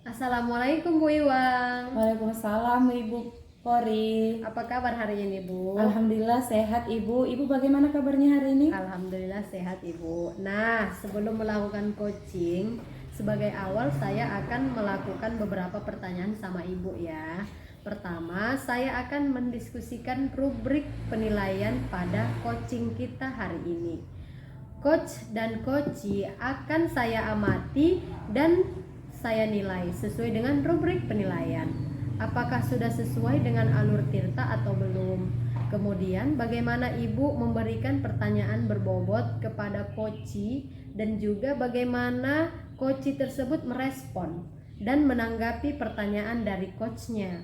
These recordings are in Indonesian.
Assalamualaikum Bu Iwang. Waalaikumsalam Ibu Kori. Apa kabar hari ini Bu? Alhamdulillah sehat Ibu. Ibu bagaimana kabarnya hari ini? Alhamdulillah sehat Ibu. Nah, sebelum melakukan coaching, sebagai awal saya akan melakukan beberapa pertanyaan sama Ibu ya. Pertama, saya akan mendiskusikan rubrik penilaian pada coaching kita hari ini. Coach dan coachee akan saya amati dan saya nilai sesuai dengan rubrik penilaian. Apakah sudah sesuai dengan alur tirta atau belum? Kemudian bagaimana Ibu memberikan pertanyaan berbobot kepada coachee dan juga bagaimana coachee tersebut merespon dan menanggapi pertanyaan dari coachnya.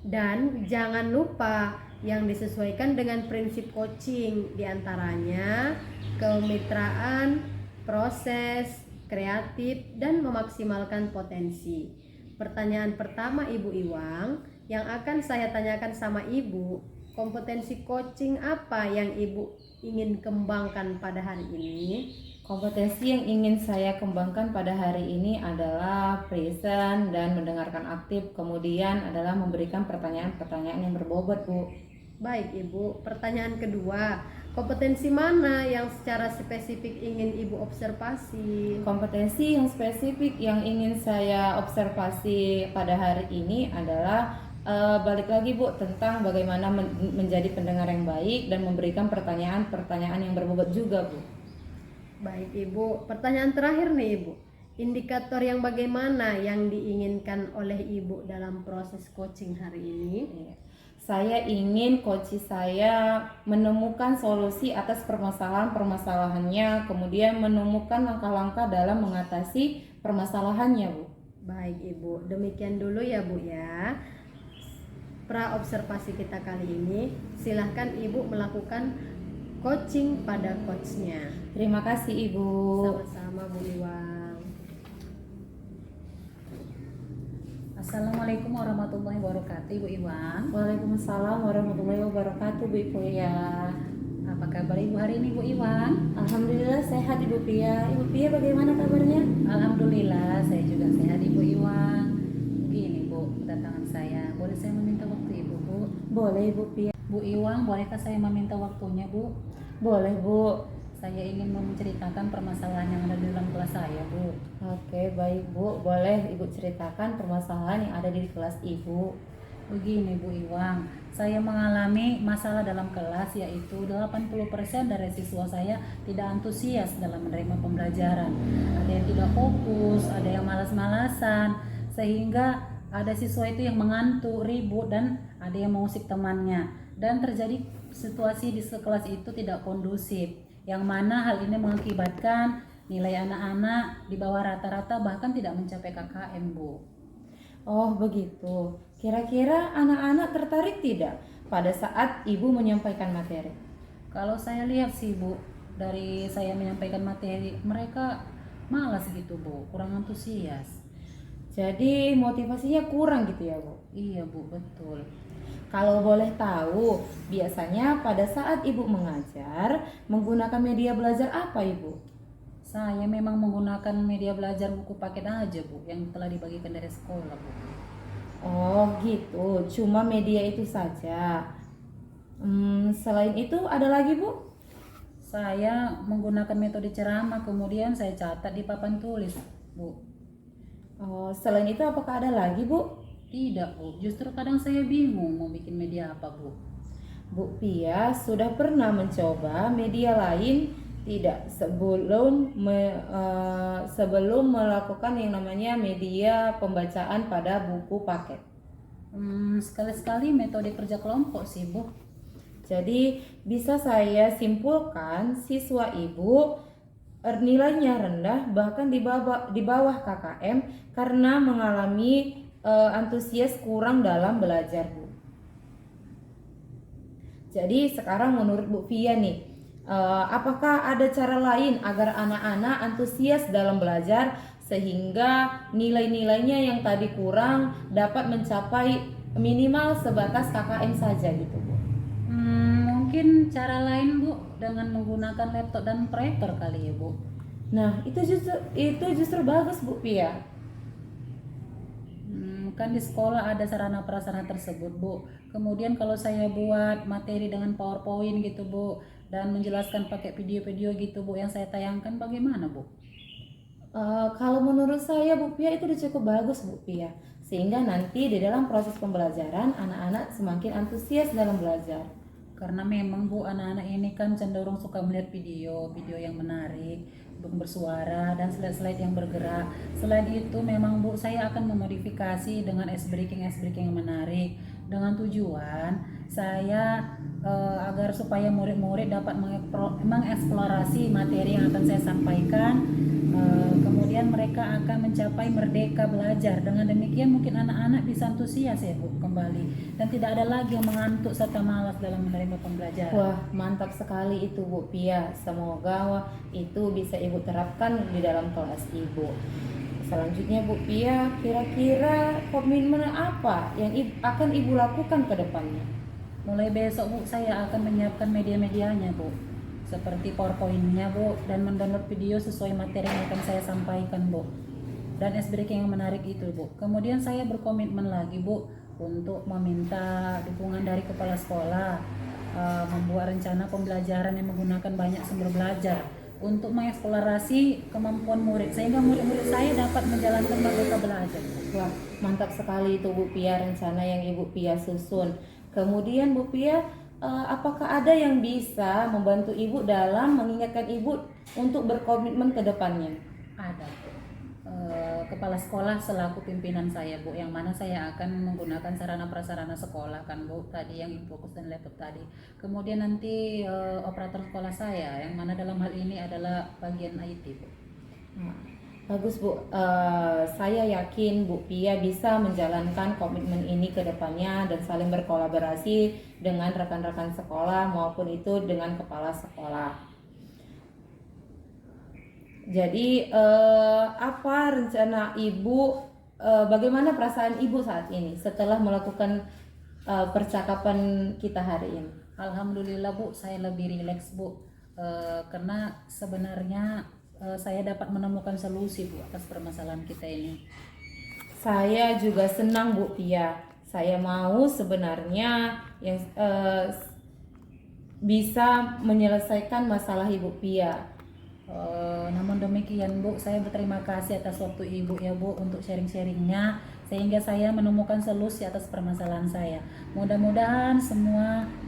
Dan jangan lupa yang disesuaikan dengan prinsip coaching, diantaranya kemitraan, proses, kreatif, dan memaksimalkan potensi. Pertanyaan pertama Ibu Iwang yang akan saya tanyakan sama Ibu, kompetensi coaching apa yang Ibu ingin kembangkan pada hari ini? Kompetensi yang ingin saya kembangkan pada hari ini adalah present dan mendengarkan aktif. Kemudian adalah memberikan pertanyaan-pertanyaan yang berbobot, Bu. Baik Ibu, pertanyaan kedua, kompetensi mana yang secara spesifik ingin Ibu observasi? Kompetensi yang spesifik yang ingin saya observasi pada hari ini adalah balik lagi Bu, tentang bagaimana menjadi pendengar yang baik dan memberikan pertanyaan-pertanyaan yang berbobot juga, Bu. Baik Ibu, pertanyaan terakhir nih Ibu, indikator yang bagaimana yang diinginkan oleh Ibu dalam proses coaching hari ini? Saya ingin coach saya menemukan solusi atas permasalahan-permasalahannya, kemudian menemukan langkah-langkah dalam mengatasi permasalahannya, Bu. Baik Ibu, demikian dulu ya Bu ya pra observasi kita kali ini. Silahkan Ibu melakukan coaching pada coachnya. Terima kasih Ibu. Sama-sama Bu Iwang. Assalamualaikum warahmatullahi wabarakatuh Ibu Iwang. Waalaikumsalam warahmatullahi wabarakatuh Bu Pia. Apa kabar Ibu hari ini Bu Iwang? Alhamdulillah sehat Ibu Pia. Ibu Pia bagaimana kabarnya? Alhamdulillah saya juga sehat Ibu Iwang. Begini Bu, kedatangan saya. Boleh saya meminta waktu Ibu Bu? Boleh Ibu Pia. Bu Iwang, bolehkah saya meminta waktunya Bu? Boleh Bu. Saya ingin menceritakan permasalahan yang ada di dalam kelas saya Bu. Oke baik Bu, boleh Ibu ceritakan permasalahan yang ada di kelas Ibu. Begini Bu Iwang, saya mengalami masalah dalam kelas, yaitu 80% dari siswa saya tidak antusias dalam menerima pembelajaran. Ada yang tidak fokus, ada yang malas-malasan, sehingga ada siswa itu yang mengantuk, ribut, dan ada yang mengusik temannya. Dan terjadi situasi di sekelas itu tidak kondusif, yang mana hal ini mengakibatkan nilai anak-anak di bawah rata-rata, bahkan tidak mencapai KKM Bu. Oh begitu. Kira-kira anak-anak tertarik tidak pada saat Ibu menyampaikan materi? Kalau saya lihat sih Bu, dari saya menyampaikan materi, mereka malas gitu Bu, kurang antusias. Jadi motivasinya kurang gitu ya Bu? Iya Bu, betul. Kalau boleh tahu, biasanya pada saat Ibu mengajar menggunakan media belajar apa Ibu? Saya memang menggunakan media belajar buku paket aja Bu, yang telah dibagikan dari sekolah Bu. Oh gitu, cuma media itu saja. Selain itu ada lagi Bu? Saya menggunakan metode ceramah, kemudian saya catat di papan tulis Bu. Oh, selain itu apakah ada lagi Bu? Tidak Bu, justru kadang saya bingung mau bikin media apa Bu. Bu Pia sudah pernah mencoba media lain tidak sebelum melakukan yang namanya media pembacaan pada buku paket? Sekali-sekali metode kerja kelompok sih Bu. Jadi bisa saya simpulkan siswa Ibu nilainya rendah, bahkan di bawah KKM karena mengalami antusias kurang dalam belajar Bu. Jadi sekarang menurut Bu Pia nih, apakah ada cara lain agar anak-anak antusias dalam belajar sehingga nilai-nilainya yang tadi kurang dapat mencapai minimal sebatas KKM saja gitu Bu? Mungkin cara lain Bu, dengan menggunakan laptop dan proyektor kali ya Bu. Nah itu justru bagus Bu Pia. kan di sekolah ada sarana prasarana tersebut Bu. Kemudian kalau saya buat materi dengan PowerPoint gitu Bu, dan menjelaskan pakai video-video gitu Bu yang saya tayangkan, bagaimana Bu? Kalau menurut saya Bu Pia itu udah cukup bagus Bu Pia, sehingga nanti di dalam proses pembelajaran anak-anak semakin antusias dalam belajar. Karena memang Bu, anak-anak ini kan cenderung suka melihat video yang menarik, bersuara dan slide-slide yang bergerak. Selain itu memang Bu, saya akan memodifikasi dengan ice breaking yang menarik dengan tujuan saya agar supaya murid-murid dapat mengeksplorasi materi yang akan saya sampaikan. Kemudian mereka akan mencapai merdeka belajar. Dengan demikian mungkin anak-anak bisa antusias ya Bu kembali, dan tidak ada lagi yang mengantuk serta malas dalam menerima pembelajaran. Wah, mantap sekali itu Bu Pia. Semoga itu bisa Ibu terapkan di dalam kelas Ibu. Selanjutnya Bu Pia, kira-kira komitmen apa yang akan Ibu lakukan ke depannya? Mulai besok Bu, saya akan menyiapkan media-medianya Bu, seperti PowerPoint-nya Bu, dan mendownload video sesuai materi yang akan saya sampaikan Bu, dan breaking yang menarik itu Bu. Kemudian saya berkomitmen lagi Bu untuk meminta dukungan dari kepala sekolah, membuat rencana pembelajaran yang menggunakan banyak sumber belajar untuk mengeksplorasi kemampuan murid, sehingga murid-murid saya dapat menjalankan merdeka belajar. Wah, mantap sekali itu Bu Pia rencana yang Ibu Pia susun. Kemudian Bu Pia, apakah ada yang bisa membantu Ibu dalam mengingatkan Ibu untuk berkomitmen ke depannya? Ada kepala sekolah selaku pimpinan saya Bu, yang mana saya akan menggunakan sarana prasarana sekolah kan Bu, tadi yang fokus dan laptop tadi. Kemudian nanti operator sekolah saya, yang mana dalam hal ini adalah bagian IT Bu. Bagus Bu, saya yakin Bu Pia bisa menjalankan komitmen ini ke depannya dan saling berkolaborasi dengan rekan-rekan sekolah maupun itu dengan kepala sekolah. Jadi apa rencana Ibu, bagaimana perasaan Ibu saat ini setelah melakukan percakapan kita hari ini? Alhamdulillah Bu, saya lebih rileks Bu, karena sebenarnya saya dapat menemukan solusi Bu atas permasalahan kita ini. Saya juga senang Bu Pia. Saya mau sebenarnya yang bisa menyelesaikan masalah Ibu Pia. Namun demikian Bu, saya berterima kasih atas waktu Ibu ya Bu untuk sharing-sharingnya, sehingga saya menemukan solusi atas permasalahan saya. Mudah-mudahan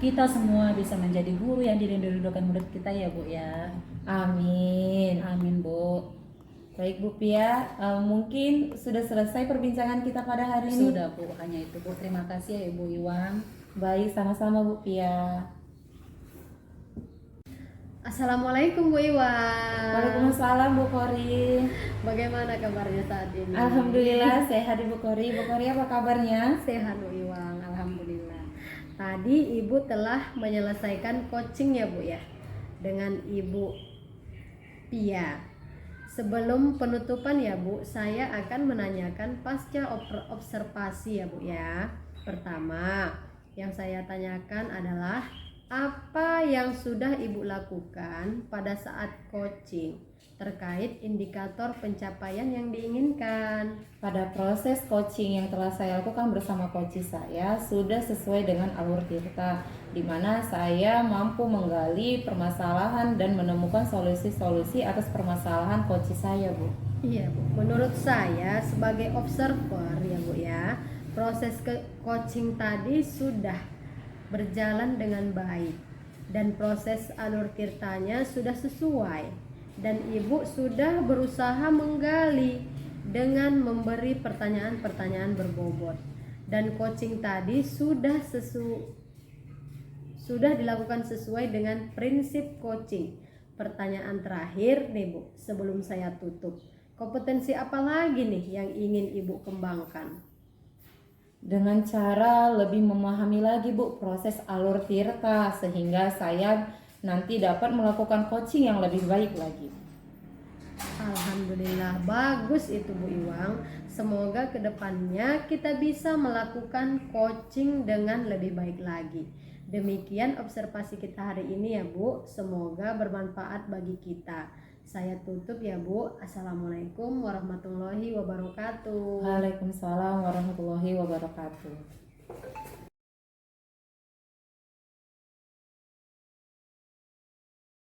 kita semua bisa menjadi guru yang dirindu-rindukan murid kita ya Bu ya. Amin. Amin Bu. Baik Bu Pia, mungkin sudah selesai perbincangan kita pada hari ini. Sudah Bu, hanya itu Bu. Terima kasih ya Ibu Iwang. Baik, sama-sama Bu Pia. Assalamualaikum Bu Iwan. Waalaikumsalam Bu Kori. Bagaimana kabarnya saat ini? Alhamdulillah sehat Bu Kori. Bu Kori apa kabarnya? Sehat Bu Iwan, alhamdulillah. Tadi Ibu telah menyelesaikan coaching ya Bu ya, dengan Ibu Pia. Sebelum penutupan ya Bu, saya akan menanyakan pasca observasi ya Bu ya. Pertama, yang saya tanyakan adalah apa yang sudah Ibu lakukan pada saat coaching terkait indikator pencapaian yang diinginkan. Pada proses coaching yang telah saya lakukan bersama coach saya sudah sesuai dengan alur Tirta, di mana saya mampu menggali permasalahan dan menemukan solusi-solusi atas permasalahan coach saya Bu. Iya Bu, menurut saya sebagai observer ya Bu ya, proses coaching tadi sudah berjalan dengan baik dan proses alur tirtanya sudah sesuai, dan Ibu sudah berusaha menggali dengan memberi pertanyaan-pertanyaan berbobot, dan coaching tadi sudah dilakukan sesuai dengan prinsip coaching. Pertanyaan terakhir nih Bu, sebelum saya tutup, kompetensi apa lagi nih yang ingin Ibu kembangkan? Dengan cara lebih memahami lagi Bu proses alur tirta, sehingga saya nanti dapat melakukan coaching yang lebih baik lagi. Alhamdulillah, bagus itu Bu Iwang. Semoga kedepannya kita bisa melakukan coaching dengan lebih baik lagi. Demikian observasi kita hari ini ya Bu. Semoga bermanfaat bagi kita. Saya tutup ya Bu. Assalamualaikum warahmatullahi wabarakatuh. Waalaikumsalam warahmatullahi wabarakatuh.